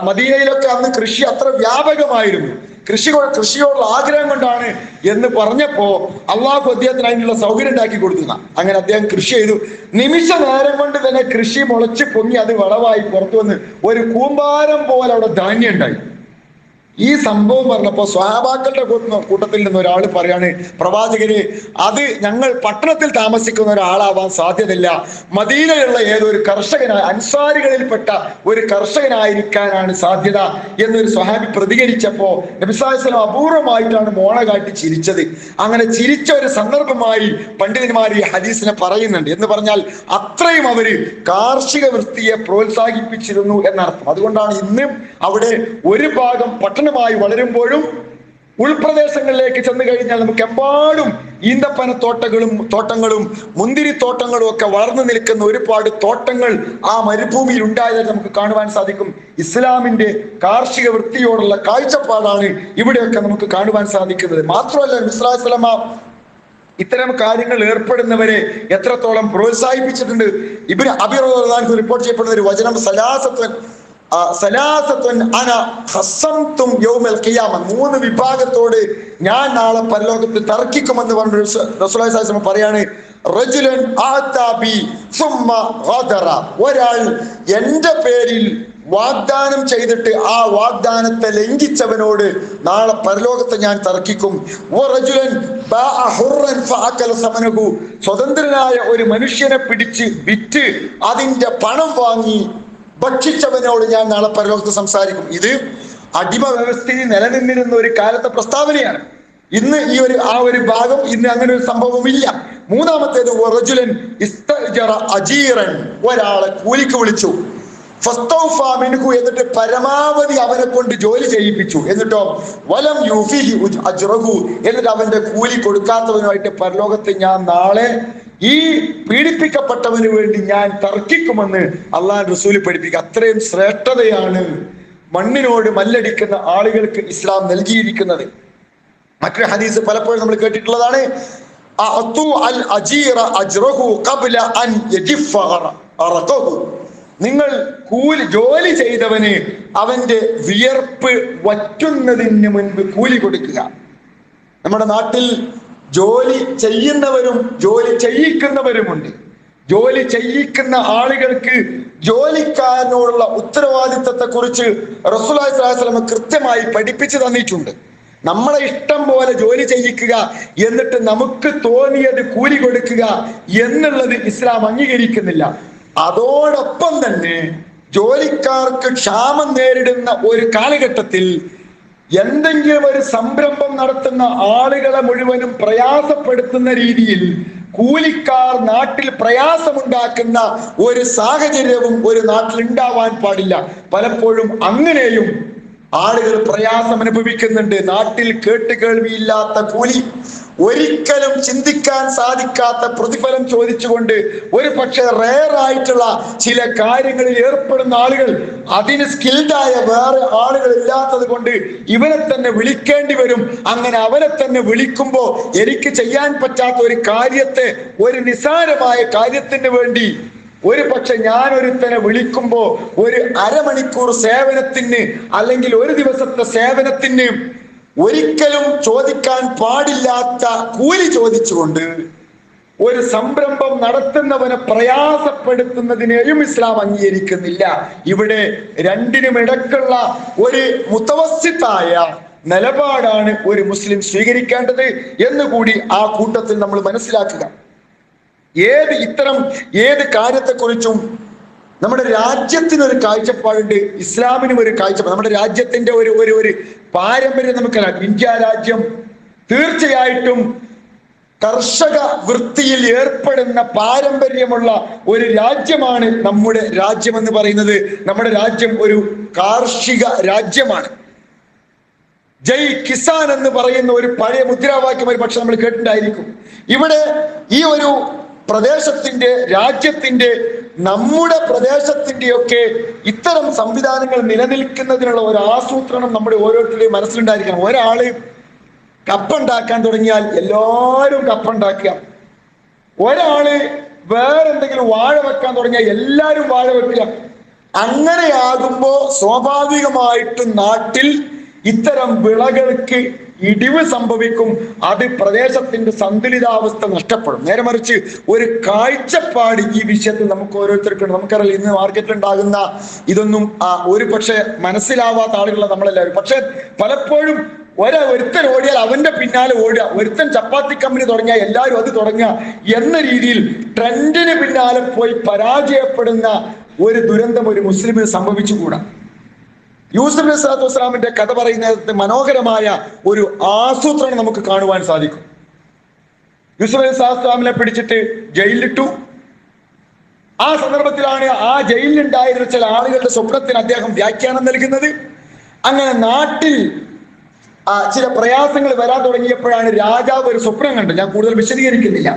മദീനയിലൊക്കെ അന്ന് കൃഷി അത്ര വ്യാപകമായിരുന്നു, കൃഷിയോടുള്ള ആഗ്രഹം കൊണ്ടാണ് എന്ന് പറഞ്ഞപ്പോ അള്ളാഹു അദ്ദേഹത്തിന് അതിനുള്ള സൗകര്യം ഉണ്ടാക്കി കൊടുക്കുന്ന. അങ്ങനെ അദ്ദേഹം കൃഷി ചെയ്തു. നിമിഷ നേരം കൊണ്ട് തന്നെ കൃഷി മുളച്ച് പൊങ്ങി അത് വളവായി പുറത്തു വന്ന് ഒരു കൂമ്പാരം പോലെ അവിടെ ധാന്യം ഉണ്ടായി. ഈ സംഭവം പറഞ്ഞപ്പോ സ്വഹാബാക്കളുടെ കൂട്ടത്തിൽ നിന്ന് ഒരാൾ പറയാണ്, പ്രവാചകര്, അത് ഞങ്ങൾ പട്ടണത്തിൽ താമസിക്കുന്ന ഒരാളാവാൻ സാധ്യതയില്ല, മദീനയിലുള്ള ഏതൊരു കർഷകനായ അൻസാരികളിൽപ്പെട്ട ഒരു കർഷകനായിരിക്കാനാണ് സാധ്യത എന്നൊരു സ്വഹാബി പ്രതികരിച്ചപ്പോ നബി സല്ലല്ലാഹു അലൈഹി വസല്ലം അപൂർവമായിട്ടാണ് മോണ കാട്ടി ചിരിച്ചത്. അങ്ങനെ ചിരിച്ച ഒരു സന്ദർഭമായി പണ്ഡിതന്മാർ ഈ ഹദീസിനെ പറയുന്നുണ്ട്. എന്ന് പറഞ്ഞാൽ അത്രയും അവര് കാർഷിക വൃത്തിയെ പ്രോത്സാഹിപ്പിച്ചിരുന്നു എന്നർത്ഥം. അതുകൊണ്ടാണ് ഇന്ന് അവിടെ ഒരു ഭാഗം പട്ടണമായി വളരുമ്പോഴും ഉൾപ്രദേശങ്ങളിലേക്ക് ചെന്ന് കഴിഞ്ഞാൽ നമുക്ക് എമ്പാടും ഈന്തപ്പന തോട്ടങ്ങളും മുന്തിരിത്തോട്ടങ്ങളും ഒക്കെ വളർന്നു നിൽക്കുന്ന ഒരുപാട് തോട്ടങ്ങൾ ആ മരുഭൂമിയിൽ ഉണ്ടായതായി നമുക്ക് കാണുവാൻ സാധിക്കും. ഇസ്ലാമിന്റെ കാർഷിക വൃത്തിയോടുള്ള കാഴ്ചപ്പാടാണ് ഇവിടെയൊക്കെ നമുക്ക് കാണുവാൻ സാധിക്കുന്നത്. മാത്രമല്ല നബി സല്ലല്ലാഹു അലൈഹി വസല്ലം ഇത്തരം കാര്യങ്ങൾ ഏർപ്പെടുന്നവരെ എത്രത്തോളം പ്രോത്സാഹിപ്പിച്ചിട്ടുണ്ട്. ഇബ്നു അബീ റളിയല്ലാഹു അൻഹു റിപ്പോർട്ട് ചെയ്യപ്പെടുന്ന ഒരു വചനം, മൂന്ന് വിഭാഗത്തോട് ഞാൻ നാളെ പരലോകത്ത് തർക്കിക്കുമെന്ന് പറഞ്ഞു റസൂലുള്ളാഹി സ്വല്ലല്ലാഹു അലൈഹി വസല്ലം പറയാണ്. ഒരാൾ എന്റെ പേരിൽ വാഗ്ദാനം ചെയ്തിട്ട് ആ വാഗ്ദാനത്തെ ലംഘിച്ചവനോട് നാളെ പരലോകത്തെ ഞാൻ തർക്കിക്കും. സ്വതന്ത്രനായ ഒരു മനുഷ്യനെ പിടിച്ച് വിറ്റ് അതിന്റെ പണം വാങ്ങി ഭക്ഷിച്ചവനോട് ഞാൻ നാളെ പരലോകത്ത് സംസാരിക്കും. ഇത് അടിമ വ്യവസ്ഥയിൽ നിലനിന്നിരുന്ന ഒരു കാലത്തെ പ്രസ്താവനയാണ്. ഇന്ന് ആ ഒരു ഭാഗം ഇന്ന് അങ്ങനെ ഒരു സംഭവമില്ല. മൂന്നാമത്തേത് റജുലൻ ഇസ്തഅജറ അജീറൻ, ഒരാളെ കൂലിക്ക് വിളിച്ചു. ഫസ്തൗഫാ മിൻഹു, എന്നിട്ട് പരമാവധി അവനെ കൊണ്ട് ജോലി ചെയ്യിപ്പിച്ചു. എന്നിട്ടോ വലം യൂഫിഹി അജ്റഹു, എന്നിട്ട് അവന്റെ കൂലി കൊടുക്കാത്തവനുമായിട്ട് പരലോകത്ത് ഞാൻ നാളെ ഈ പീഡിപ്പിക്കപ്പെട്ടവന് വേണ്ടി ഞാൻ തർക്കിക്കുമെന്ന് അള്ളാഹു റസൂൽ പഠിപ്പിക്കുക. അത്രയും ശ്രേഷ്ഠതയാണ് മണ്ണിനോട് മല്ലടിക്കുന്ന ആളുകൾക്ക് ഇസ്ലാം നൽകിയിരിക്കുന്നത്. മറ്റൊരു ഹദീസ് പലപ്പോഴും നമ്മൾ കേട്ടിട്ടുള്ളതാണ്, നിങ്ങൾ ജോലി ചെയ്തവന് അവന്റെ വിയർപ്പ് വറ്റുന്നതിന് മുൻപ് കൂലി കൊടുക്കുക. നമ്മുടെ നാട്ടിൽ ജോലി ചെയ്യുന്നവരും ജോലി ചെയ്യിക്കുന്നവരുമുണ്ട്. ജോലി ചെയ്യിക്കുന്ന ആളുകൾക്ക് ജോലിക്കാരനോടുള്ള ഉത്തരവാദിത്തത്തെ കുറിച്ച് റസൂലുള്ളാഹി സ്വല്ലല്ലാഹു അലൈഹി വസല്ലം കൃത്യമായി പഠിപ്പിച്ചു തന്നിട്ടുണ്ട്. നമ്മളെ ഇഷ്ടം പോലെ ജോലി ചെയ്യിക്കുക, എന്നിട്ട് നമുക്ക് തോന്നിയത് കൂലി കൊടുക്കുക എന്നുള്ളത് ഇസ്ലാം അംഗീകരിക്കുന്നില്ല. അതോടൊപ്പം തന്നെ ജോലിക്കാർക്ക് ക്ഷാമം നേരിടുന്ന ഒരു കാലഘട്ടത്തിൽ എന്തെങ്കിലും ഒരു സംരംഭം നടത്തുന്ന ആളുകളെ മുഴുവനും പ്രയാസപ്പെടുത്തുന്ന രീതിയിൽ കൂലിക്കാർ നാട്ടിൽ പ്രയാസമുണ്ടാക്കുന്ന ഒരു സാഹചര്യവും ഒരു നാട്ടിൽ ഉണ്ടാവാൻ പാടില്ല. പലപ്പോഴും അങ്ങനെയും ആളുകൾ പ്രയാസം അനുഭവിക്കുന്നുണ്ട്. നാട്ടിൽ കേട്ടുകേൾവിയില്ലാത്ത കൂലി, ഒരിക്കലും ചിന്തിക്കാൻ സാധിക്കാത്ത പ്രതിഫലം ചോദിച്ചുകൊണ്ട് ഒരു പക്ഷേ റെയർ ആയിട്ടുള്ള ചില കാര്യങ്ങളിൽ ഏർപ്പെടുന്ന ആളുകൾ, അതിന് സ്കിൽഡായ വേറെ ആളുകൾ ഇല്ലാത്തത് കൊണ്ട് ഇവനെ തന്നെ വിളിക്കേണ്ടി വരും. അങ്ങനെ അവനെ തന്നെ വിളിക്കുമ്പോ എനിക്ക് ചെയ്യാൻ പറ്റാത്ത ഒരു കാര്യത്തെ, ഒരു നിസ്സാരമായ കാര്യത്തിന് വേണ്ടി ഒരു പക്ഷെ ഞാൻ ഒരുത്തനെ വിളിക്കുമ്പോ ഒരു അരമണിക്കൂർ സേവനത്തിന് അല്ലെങ്കിൽ ഒരു ദിവസത്തെ സേവനത്തിന് ഒരിക്കലും ചോദിക്കാൻ പാടില്ലാത്ത കൂലി ചോദിച്ചുകൊണ്ട് ഒരു സംരംഭം നടത്തുന്നവനെ പ്രയാസപ്പെടുത്തുന്നതിനെയും ഇസ്ലാം അംഗീകരിക്കുന്നില്ല. ഇവിടെ രണ്ടിനും ഇടക്കുള്ള ഒരു മുതവസ്സിത്തായ നിലപാടാണ് ഒരു മുസ്ലിം സ്വീകരിക്കേണ്ടത് എന്നുകൂടി ആ കൂട്ടത്തിൽ നമ്മൾ മനസ്സിലാക്കുക. ഏത് കാര്യത്തെക്കുറിച്ചും നമ്മുടെ രാജ്യത്തിനൊരു കാഴ്ചപ്പാടുണ്ട്, ഇസ്ലാമിനും ഒരു കാഴ്ചപ്പാട്. നമ്മുടെ രാജ്യത്തിന്റെ ഒരു പാരമ്പര്യം നമുക്കറിയാം. ഇന്ത്യ രാജ്യം തീർച്ചയായിട്ടും കർഷക വൃത്തിയിൽ ഏർപ്പെടുന്ന പാരമ്പര്യമുള്ള ഒരു രാജ്യമാണ് നമ്മുടെ രാജ്യം എന്ന് പറയുന്നത്. നമ്മുടെ രാജ്യം ഒരു കാർഷിക രാജ്യമാണ്. ജയ് കിസാൻ എന്ന് പറയുന്ന ഒരു പഴയ മുദ്രാവാക്യം ഒരു പക്ഷെ നമ്മൾ കേട്ടിട്ടുണ്ടായിരിക്കും. ഇവിടെ ഈ ഒരു പ്രദേശത്തിന്റെ, രാജ്യത്തിന്റെ, നമ്മുടെ പ്രദേശത്തിന്റെയൊക്കെ ഇത്തരം സംവിധാനങ്ങൾ നിലനിൽക്കുന്നതിനുള്ള ഒരു ആസൂത്രണം നമ്മുടെ ഓരോരുത്തരുടെയും മനസ്സിലുണ്ടായിരിക്കണം. ഒരാള് കപ്പുണ്ടാക്കാൻ തുടങ്ങിയാൽ എല്ലാവരും കപ്പുണ്ടാക്കുക. ഒരാള് വേറെന്തെങ്കിലും വാഴ വെക്കാൻ തുടങ്ങിയാൽ എല്ലാവരും വാഴ വെക്കുക. അങ്ങനെയാകുമ്പോ സ്വാഭാവികമായിട്ടും നാട്ടിൽ ഇത്തരം വിളകൾക്ക് ഇടിവ് സംഭവിക്കും. അത് പ്രദേശത്തിന്റെ സന്തുലിതാവസ്ഥ നഷ്ടപ്പെടും. നേരെ മറിച്ച് ഒരു കാഴ്ചപ്പാട് ഈ വിഷയത്തിൽ നമുക്ക് ഓരോരുത്തർക്കും, നമുക്കറിയാം ഇന്ന് മാർക്കറ്റിൽ ഉണ്ടാകുന്ന ഇതൊന്നും ഒരു പക്ഷെ മനസ്സിലാവാത്ത ആളുകളാണ് നമ്മളെല്ലാവരും. പക്ഷെ പലപ്പോഴും ഒരുത്തൻ ഓടിയാൽ അവന്റെ പിന്നാലെ ഓടുക, ഒരുത്തൻ ചപ്പാത്തി കമ്പനി തുടങ്ങിയാൽ എല്ലാവരും അത് തുടങ്ങുക എന്ന രീതിയിൽ ട്രെൻഡിന് പിന്നാലെ പോയി പരാജയപ്പെടുന്ന ഒരു ദുരന്തം ഒരു മുസ്ലിമിന് സംഭവിച്ചുകൂടാ. യൂസുഫ് നബി സ്വല്ലല്ലാഹു അലൈഹി വസല്ലമിന്റെ കഥ പറയുന്നത് മനോഹരമായ ഒരു ആസൂത്രണം നമുക്ക് കാണുവാൻ സാധിക്കും. യൂസുഫ് നബി സ്വല്ലല്ലാഹു അലൈഹി വസല്ലമിനെ പിടിച്ചിട്ട് ജയിലിലിട്ടു. ആ സന്ദർഭത്തിലാണ് ആ ജയിലിലുണ്ടായിരുന്ന ചില ആളുകളുടെ സ്വപ്നത്തിന് അദ്ദേഹം വ്യാഖ്യാനം നൽകുന്നത്. അങ്ങനെ നാട്ടിൽ ചില പ്രയാസങ്ങൾ വരാൻ തുടങ്ങിയപ്പോഴാണ് രാജാവ് ഒരു സ്വപ്നം കണ്ടത്. ഞാൻ കൂടുതൽ വിശദീകരിക്കുന്നില്ല.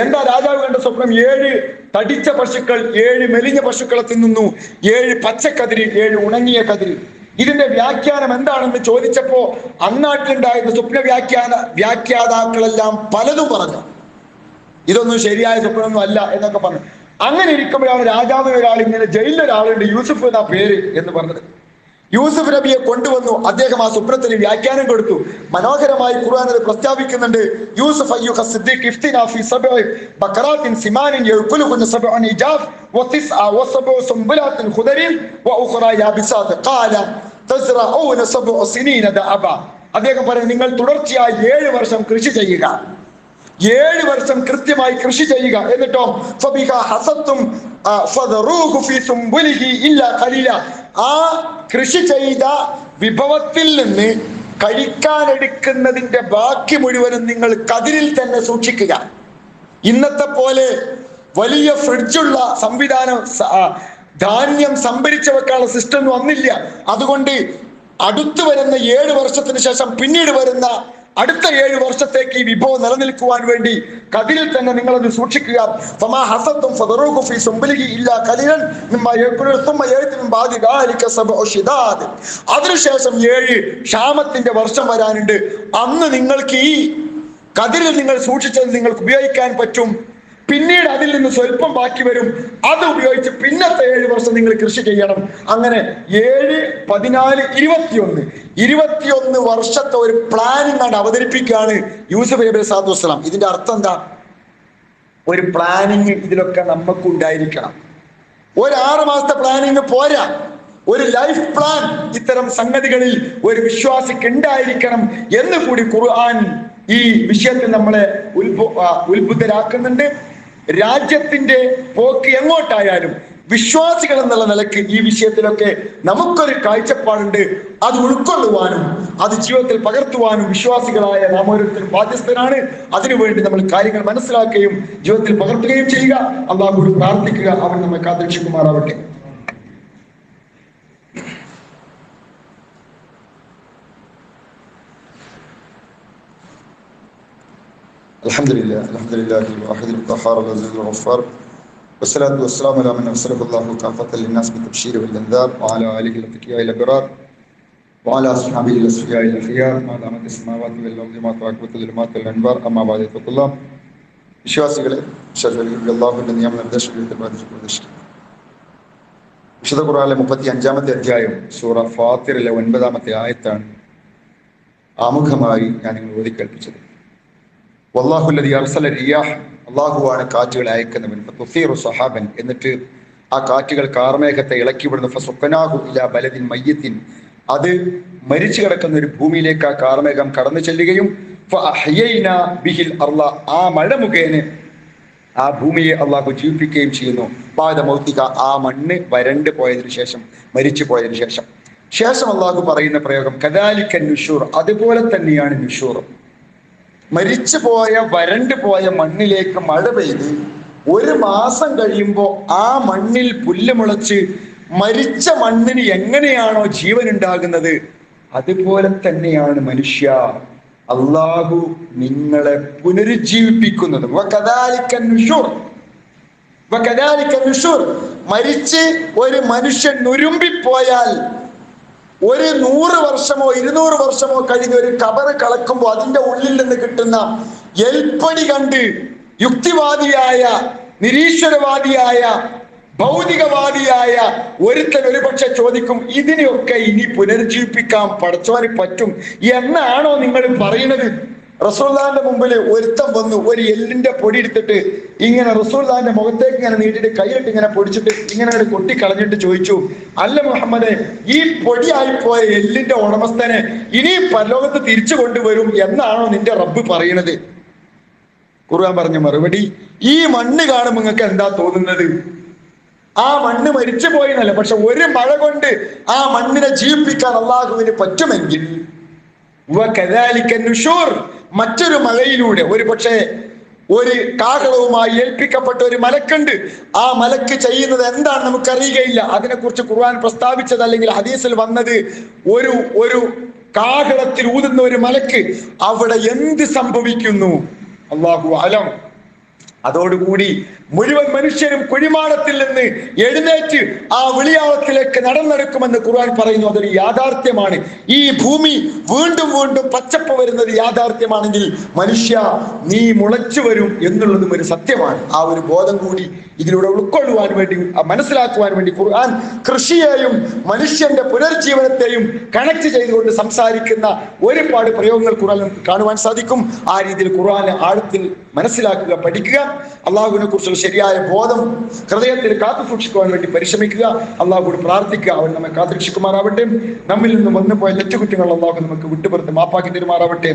എന്താ രാജാവ് കണ്ട സ്വപ്നം? 7 തടിച്ച പശുക്കൾ 7 മെലിഞ്ഞ പശുക്കളെ തിന്നുന്നു, 7 പച്ചക്കതിര് 7 ഉണങ്ങിയ കതിര്. ഇതിന്റെ വ്യാഖ്യാനം എന്താണെന്ന് ചോദിച്ചപ്പോ അന്നാട്ടിലുണ്ടായിരുന്ന സ്വപ്ന വ്യാഖ്യാതാക്കളെല്ലാം പലതും പറഞ്ഞു. ഇതൊന്നും ശരിയായ സ്വപ്നമൊന്നും അല്ല എന്നൊക്കെ പറഞ്ഞു. അങ്ങനെ ഇരിക്കുമ്പോഴാണ് രാജാവിന് ഒരാൾ, ഇങ്ങനെ ജയിലിലൊരാളുണ്ട് യൂസുഫ് എന്നാ പേര് എന്ന് പറഞ്ഞത്. യൂസുഫ് നബിയെ കൊണ്ടുവന്നു. അദ്ദേഹം ആ സ്വപ്നത്തിന് വ്യാഖ്യാനം കൊടുത്തു. മനോഹരമായി ഖുർആൻ അത് പ്രസ്താവിക്കുന്നുണ്ട്. യൂസുഫ് അയ്യുഹ സിദ്ദീഖ് ഇഫ്തിനാ ഫീ സബ്ഇ ബഖറാത്തിൻ സിമാനിൻ യഅകുലുഹുന്ന സബ്ഉൻ ഇജാഫ് വതിസ്അ വസബ്ഉ സുംബുലാത്തിൻ ഖുദരിൻ വഉഖറ യാബിസാത്ത് ഖാല തസ്റഊന സബ്ഉ സിനീന ദഅബ. അദ്ദേഹം പറഞ്ഞു, നിങ്ങൾ തുടർച്ചയായി 7 വർഷം കൃഷി ചെയ്യുക, 7 വർഷം കൃത്യമായി കൃഷി ചെയ്യുക. എന്നിട്ടോ ഫബിഹ ഹസത്തും ആ കൃഷി ചെയ്ത വിഭവത്തിൽ നിന്ന് കഴിക്കാനെടുക്കുന്നതിന്റെ ബാക്കി മുഴുവനും നിങ്ങൾ കതിരിൽ തന്നെ സൂക്ഷിക്കുക. ഇന്നത്തെ പോലെ വലിയ ഫ്രിഡ്ജുള്ള സംവിധാനം, ധാന്യം സംഭരിച്ചു വെക്കാനുള്ള സിസ്റ്റം ഒന്നും വന്നില്ല. അതുകൊണ്ട് അടുത്തു വരുന്ന 7 വർഷത്തിന് ശേഷം പിന്നീട് വരുന്ന അടുത്ത 7 വർഷത്തേക്ക് ഈ വിഭവം നിലനിൽക്കുവാൻ വേണ്ടി കതിരിൽ തന്നെ നിങ്ങളത് സൂക്ഷിക്കുക. അതിനുശേഷം 7 ക്ഷാമത്തിന്റെ വർഷം വരാനുണ്ട്. അന്ന് നിങ്ങൾക്ക് ഈ കതിരിൽ നിങ്ങൾ സൂക്ഷിച്ചത് നിങ്ങൾക്ക് ഉപയോഗിക്കാൻ പറ്റും. പിന്നീട് അതിൽ നിന്ന് സ്വല്പം ബാക്കി വരും. അത് ഉപയോഗിച്ച് പിന്നത്തെ 7 വർഷം നിങ്ങൾ കൃഷി ചെയ്യണം. അങ്ങനെ 7, 14, 21 വർഷത്തെ ഒരു പ്ലാനിങ് ആണ് അവതരിപ്പിക്കുകയാണ് യൂസുഫ് നബി സ്വല്ലല്ലാഹു അലൈഹി വസല്ലം. ഇതിന്റെ അർത്ഥം എന്താ? ഒരു പ്ലാനിങ് ഇതിലൊക്കെ നമുക്ക് ഉണ്ടായിരിക്കണം. ഒരു 6 മാസത്തെ പ്ലാനിങ് പോരാ, ഒരു ലൈഫ് പ്ലാൻ ഇത്തരം സംഗതികളിൽ ഒരു വിശ്വാസിക്ക് ഉണ്ടായിരിക്കണം എന്ന് കൂടി ഖുർആൻ ഈ വിഷയത്തിൽ നമ്മളെ ഉത്ബുദ്ധരാക്കുന്നുണ്ട്. രാജ്യത്തിന്റെ പോക്ക് എങ്ങോട്ടായാലും വിശ്വാസികൾ എന്നുള്ള നിലക്ക് ഈ വിഷയത്തിലൊക്കെ നമുക്കൊരു കാഴ്ചപ്പാടുണ്ട്. അത് ഉൾക്കൊള്ളുവാനും അത് ജീവിതത്തിൽ പകർത്തുവാനും വിശ്വാസികളായ നാം ഓരോരുത്തരും ബാധ്യസ്ഥരാണ്. അതിനുവേണ്ടി നമ്മൾ കാര്യങ്ങൾ മനസ്സിലാക്കുകയും ജീവിതത്തിൽ പകർത്തുകയും ചെയ്യുക. അല്ലാഹുവോട് പ്രാർത്ഥിക്കുക, അവൻ നമ്മെ കാത്തുരക്ഷിക്കുമാറാവട്ടെ. അൽഹംദുലില്ലാഹ് الواحد القهار العزيز الغفار والصلاة والسلام على من أرسله الله كافة للناس بالتبشير والإنذار وعلى آله الأتقياء الأبرار وعلى أصحابه الأصفياء الأخيار ما دامت السماوات والأرض ما تراكبت الظلمات والأنوار أما بعد فاتقوا الله. വിശ്വാസികളെ, അല്ലാഹുവിന്റെ നിയമം നിർദ്ദേശിക്കുന്ന വിശുദ്ധ ഖുർആനിലെ 35-ാമത്തെ അധ്യായം സൂറ ഫാത്തിറിലെ 9-ാമത്തെ ആയത്താണ് ആമുഖമായി ഞാൻ നിങ്ങൾ ഓതി കേൾപ്പിച്ചത്. വല്ലാഹുല്ലദീ അർസല റിയാഹ്, അല്ലാഹുവാണ് കാറ്റുകളെ അയക്കുന്നവൻ. ഫതുസീറു സഹാബൻ, എന്നിട്ട് ആ കാറ്റുകൾ കാർമേഘത്തെ ഇളക്കിവിടുന്നു. ഫസുഖനാഹു ഇലാ ബലദിൻ മയ്യിത്തിൻ, അത് മരിച്ചു കിടക്കുന്ന ഒരു ഭൂമിയിലേക്ക് ആ കാർമേഘം കടന്നു ചെല്ലുകയും ഫഅഹ്യൈനാ ബിഹിൽ അർള, ആ മഴ മുഖേന ആ ഭൂമിയെ അള്ളാഹു ജീവിപ്പിക്കുകയും ചെയ്യുന്നു. ബാദ മൗതിക, ആ മണ്ണ് വരണ്ടു പോയതിനു ശേഷം, മരിച്ചു പോയതിനു ശേഷം അള്ളാഹു പറയുന്ന പ്രയോഗം കദാലിക നുശൂർ, അതുപോലെ തന്നെയാണ് നുശൂർ. മരിച്ചു പോയ വരണ്ടു പോയ മണ്ണിലേക്ക് മഴ പെയ്ത് 1 മാസം കഴിയുമ്പോൾ ആ മണ്ണിൽ പുല്ല് മുളച്ച് മരിച്ച മണ്ണിന് എങ്ങനെയാണോ ജീവൻ ഉണ്ടാകുന്നത്, അതുപോലെ തന്നെയാണ് മനുഷ്യ അള്ളാഹു നിങ്ങളെ പുനരുജ്ജീവിപ്പിക്കുന്നത്. മരിച്ച് ഒരു മനുഷ്യൻ നുരുമ്പിപ്പോയാൽ 100 വർഷമോ 200 വർഷമോ കഴിഞ്ഞ് ഒരു കബറ് കളക്കുമ്പോൾ അതിന്റെ ഉള്ളിൽ നിന്ന് കിട്ടുന്ന എൽപ്പടി കണ്ട് യുക്തിവാദിയായ, നിരീശ്വരവാദിയായ, ഭൗതികവാദിയായ ഒരുത്തൻ ഒരുപക്ഷെ ചോദിക്കും, ഇതിനെയൊക്കെ ഇനി പുനർജീവിപ്പിക്കാൻ പടച്ചവന് പറ്റും എന്നാണോ നിങ്ങൾ പറയുന്നത്? റസൂലുള്ളാഹിന്റെ മുമ്പിൽ ഒരുത്തൻ വന്നു ഒരു എല്ലിന്റെ പൊടി എടുത്തിട്ട് ഇങ്ങനെ റസൂലുള്ളാഹിന്റെ മുഖത്തേക്ക് ഇങ്ങനെ നീട്ടിട്ട് കൈയിട്ട് ഇങ്ങനെ പൊടിച്ചിട്ട് ഇങ്ങനെ കൊട്ടിക്കളഞ്ഞിട്ട് ചോദിച്ചു, അല്ല മുഹമ്മദേ, ഈ പൊടിയായിപ്പോയ എല്ലിന്റെ ഉടമസ്ഥനെ ഇനി പരലോകത്ത് തിരിച്ചു കൊണ്ടുവരും എന്നാണോ നിന്റെ റബ്ബ് പറയണത്? ഖുർആൻ പറഞ്ഞ മറുപടി, ഈ മണ്ണ് കാണുമ്പോൾ നിങ്ങൾക്ക് എന്താ തോന്നുന്നത്? ആ മണ്ണ് മരിച്ചു പോയെന്നല്ല, പക്ഷെ ഒരു മഴ കൊണ്ട് ആ മണ്ണിനെ ജീവിപ്പിക്കാൻ അള്ളാഹുവിന് പറ്റുമെങ്കിൽ മറ്റൊരു മഴയിലൂടെ, ഒരു പക്ഷേ ഒരു കാഹളവുമായി ഏൽപ്പിക്കപ്പെട്ട ഒരു മലക്കുണ്ട്. ആ മലക്ക് ചെയ്യുന്നത് എന്താണ് നമുക്കറിയുകയില്ല. അതിനെക്കുറിച്ച് ഖുർആൻ പ്രസ്താവിച്ചത് അല്ലെങ്കിൽ ഹദീസിൽ വന്നത് ഒരു കാഹളത്തിൽ ഊതുന്ന ഒരു മലക്ക്, അവിടെ എന്ത് സംഭവിക്കുന്നു അല്ലാഹു അലം. അതോടുകൂടി മുഴുവൻ മനുഷ്യരും കുഴിമാടത്തിൽ നിന്ന് എഴുന്നേറ്റ് ആ വിളിയാളത്തിലേക്ക് നടന്നെടുക്കുമെന്ന് ഖുർആൻ പറയുന്നു. അതൊരു യാഥാർത്ഥ്യമാണ്. ഈ ഭൂമി വീണ്ടും വീണ്ടും പച്ചപ്പ് വരുന്നത് യാഥാർത്ഥ്യമാണെങ്കിൽ മനുഷ്യ നീ മുളച്ചു വരും എന്നുള്ളതും ഒരു സത്യമാണ്. ആ ഒരു ബോധം കൂടി ഇതിലൂടെ ഉൾക്കൊള്ളുവാൻ വേണ്ടി, മനസ്സിലാക്കുവാൻ വേണ്ടി ഖുർആൻ കൃഷിയെയും മനുഷ്യന്റെ പുനർജീവനത്തെയും കണക്ട് ചെയ്തുകൊണ്ട് സംസാരിക്കുന്ന ഒരുപാട് പ്രയോഗങ്ങൾ ഖുർആനിൽ കാണുവാൻ സാധിക്കും. ആ രീതിയിൽ ഖുർആനെ ആഴത്തിൽ മനസ്സിലാക്കുക, പഠിക്കുക, അള്ളാഹുവിനെ കുറിച്ചുള്ള ശരിയായ ബോധം ഹൃദയത്തിൽ കാത്തു സൂക്ഷിക്കുവാൻ വേണ്ടി പരിശ്രമിക്കുക. അള്ളാഹുവോട് പ്രാർത്ഥിക്കുക, അവൻ നമ്മെ കാത്തുരക്ഷിക്കുമാറാവട്ടെ. നമ്മിൽ നിന്ന് വന്നുപോയ തെറ്റുകുറ്റങ്ങൾ അള്ളാഹു നമുക്ക് വിട്ടുപുറത്ത് മാപ്പാക്കി തരുമാറാവട്ടെ.